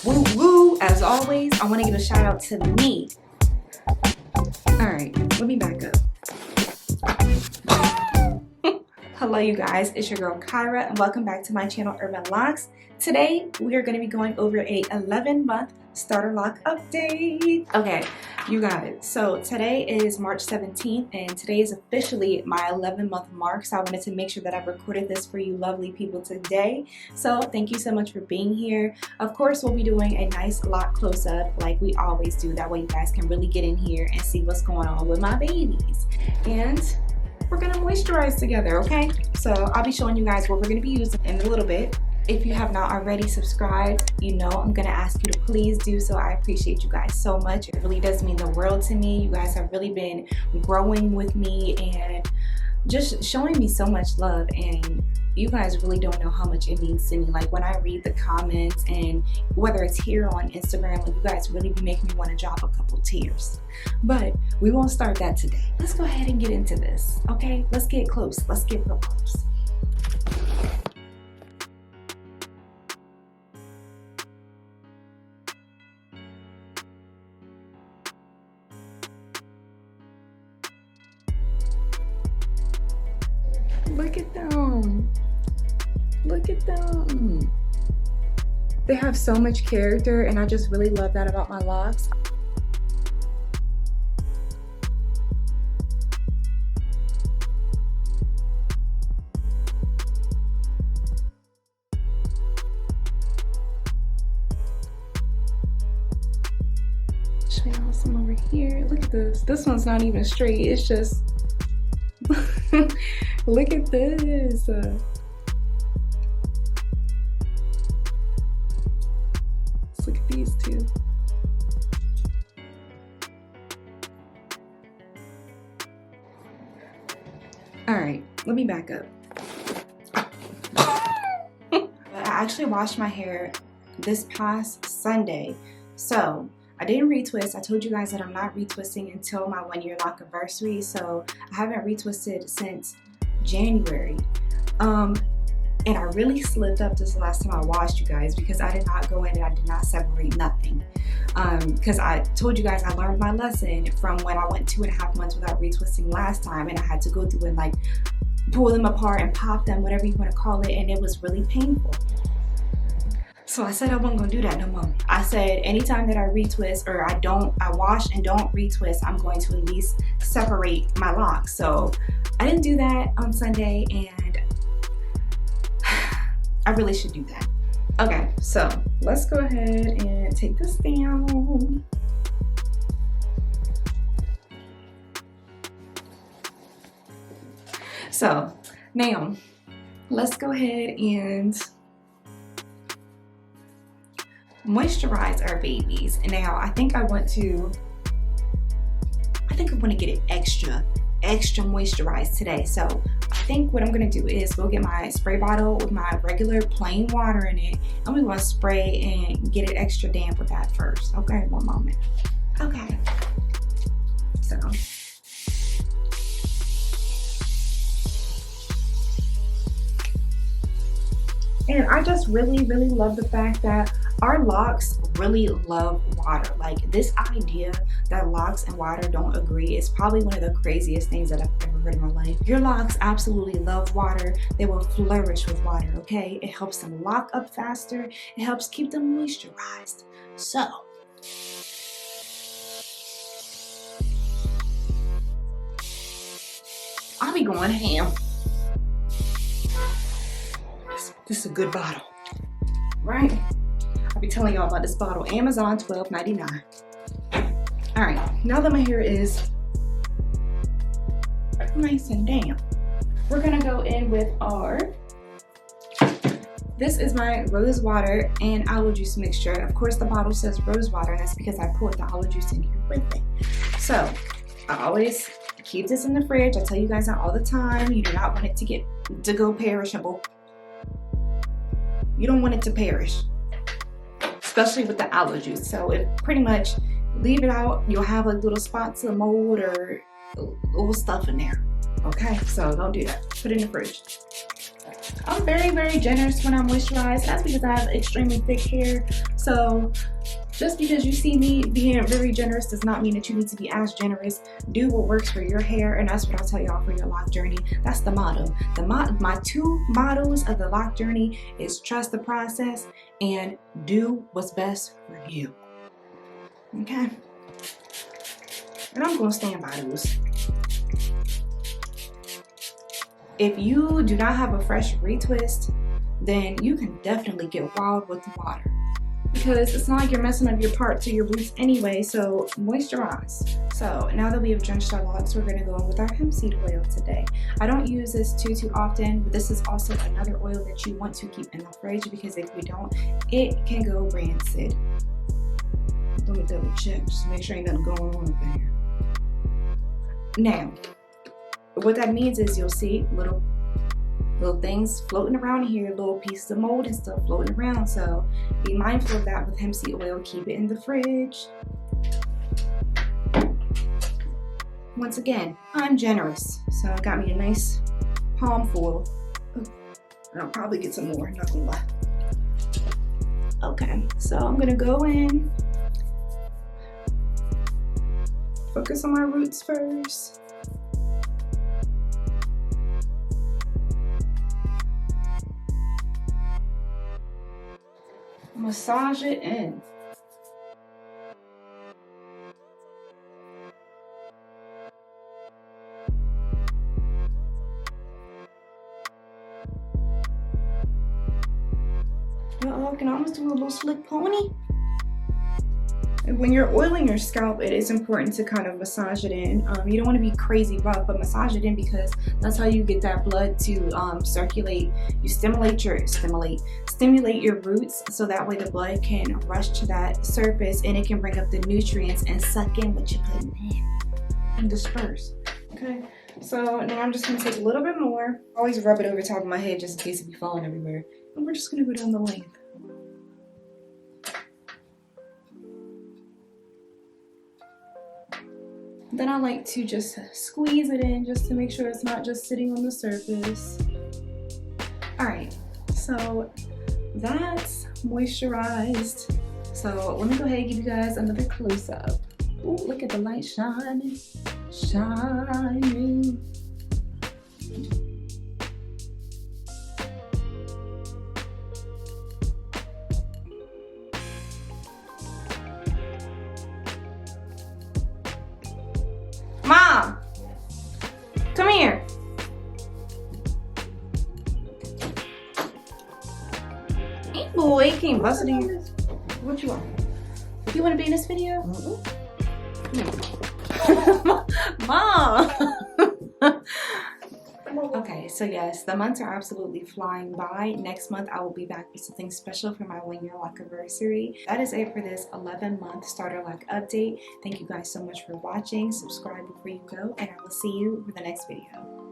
Woo woo! As always, I want to give a shout out to me. Alright, let me back up. Hello you guys, it's your girl Kyra and welcome back to my channel Urban Locs. Today we are going to be going over a 11-month starter loc update. Okay, you guys, so today is March 17th and today is officially my 11-month mark, so I wanted to make sure that I recorded this for you lovely people today. So thank you so much for being here. Of course, we'll be doing a nice loc close up like we always do. That way you guys can really get in here and see what's going on with my babies. And we're gonna moisturize together, okay? So I'll be showing you guys what we're gonna be using in a little bit. If you have not already subscribed, you know I'm gonna ask you to please do so. I appreciate you guys so much. It really does mean the world to me. You guys have really been growing with me and just showing me so much love, and you guys really don't know how much it means to me. Like when I read the comments, and whether it's here on Instagram, like you guys really be making me want to drop a couple tears. But we won't start that today. Let's go ahead and get into this, okay? Let's get close. Let's get real close. Look at them. Look at them. They have so much character, and I just really love that about my locks. Show y'all some over here. Look at this. This one's not even straight. It's just look at this. Let's look at these two. All right, let me back up. I actually washed my hair this past Sunday, so I didn't retwist. I told you guys that I'm not retwisting until my 1-year loc anniversary, so I haven't retwisted since January. And I really slipped up this last time I washed, you guys, because I did not go in and I did not separate nothing. Because I told you guys I learned my lesson from when I went 2.5 months without retwisting last time, and I had to go through and like pull them apart and pop them, whatever you want to call it, and it was really painful. So I said I wasn't gonna do that no more. I said anytime that I retwist or I wash and don't retwist, I'm going to at least separate my locks. So I didn't do that on Sunday, and I really should do that. Okay, so let's go ahead and take this down. So now let's go ahead and moisturize our babies. And now I think I want to get it extra moisturized today. So I think what I'm gonna do is go get my spray bottle with my regular plain water in it, and we're gonna spray and get it extra damp with that first. Okay, one moment. Okay, so and I just really love the fact that our locks really love water. Like, this idea that locks and water don't agree is probably one of the craziest things that I've ever heard in my life. Your locks absolutely love water. They will flourish with water, okay? It helps them lock up faster. It helps keep them moisturized. So I'll be going ham. This is a good bottle, right? I'll be telling y'all about this bottle. Amazon, $12.99. All right, now that my hair is nice and damp, we're gonna go in with our, this is my rose water and aloe juice mixture. Of course, the bottle says rose water, and that's because I poured the aloe juice in here with it. So I always keep this in the fridge. I tell you guys that all the time. You do not want it to go perishable. You don't want it to perish, especially with the aloe juice. So it pretty much leave it out. You'll have like little spots of mold or little stuff in there. Okay, so don't do that. Put it in the fridge. I'm very generous when I moisturize. That's because I have extremely thick hair. So just because you see me being very generous does not mean that you need to be as generous. Do what works for your hair, and that's what I'll tell y'all for your loc journey. That's the motto. My two mottos of the loc journey is trust the process and do what's best for you. Okay? And I'm gonna stand by those. If you do not have a fresh retwist, then you can definitely get wild with the water, because it's not like you're messing up your parts or your roots anyway. So moisturize. So now that we have drenched our locks, we're going to go in with our hemp seed oil today. I don't use this too often, but this is also another oil that you want to keep in the fridge, because if you don't, it can go rancid. Let me double check just to make sure ain't nothing going on up in here. Now, what that means is you'll see little things floating around here, little pieces of mold and stuff floating around. So be mindful of that with hemp seed oil. Keep it in the fridge. Once again, I'm generous, so I got me a nice palm full. And I'll probably get some more, not gonna lie. Okay, so I'm gonna go in, focus on my roots first. Massage it in. I can almost do a little slick pony. And when you're oiling your scalp, it is important to kind of massage it in. You don't want to be crazy rough, but massage it in, because that's how you get that blood to circulate. You stimulate your roots, so that way the blood can rush to that surface and it can bring up the nutrients and suck in what you're putting in and disperse. Okay, so now I'm just going to take a little bit more. Always rub it over top of my head just in case it be falling everywhere. And we're just going to go down the length. Then I like to just squeeze it in just to make sure it's not just sitting on the surface. Alright, so that's moisturized. So let me go ahead and give you guys another close-up. Ooh, look at the light shining, shining. Mom, come here. Hey boy, you can't bust it in here. What you want? You want to be in this video? Mom. Okay, so yes, the months are absolutely flying by. Next month I will be back with something special for my 1-year loc anniversary. That is it for this 11-month starter loc update. Thank you guys so much for watching. Subscribe before you go, and I will see you for the next video.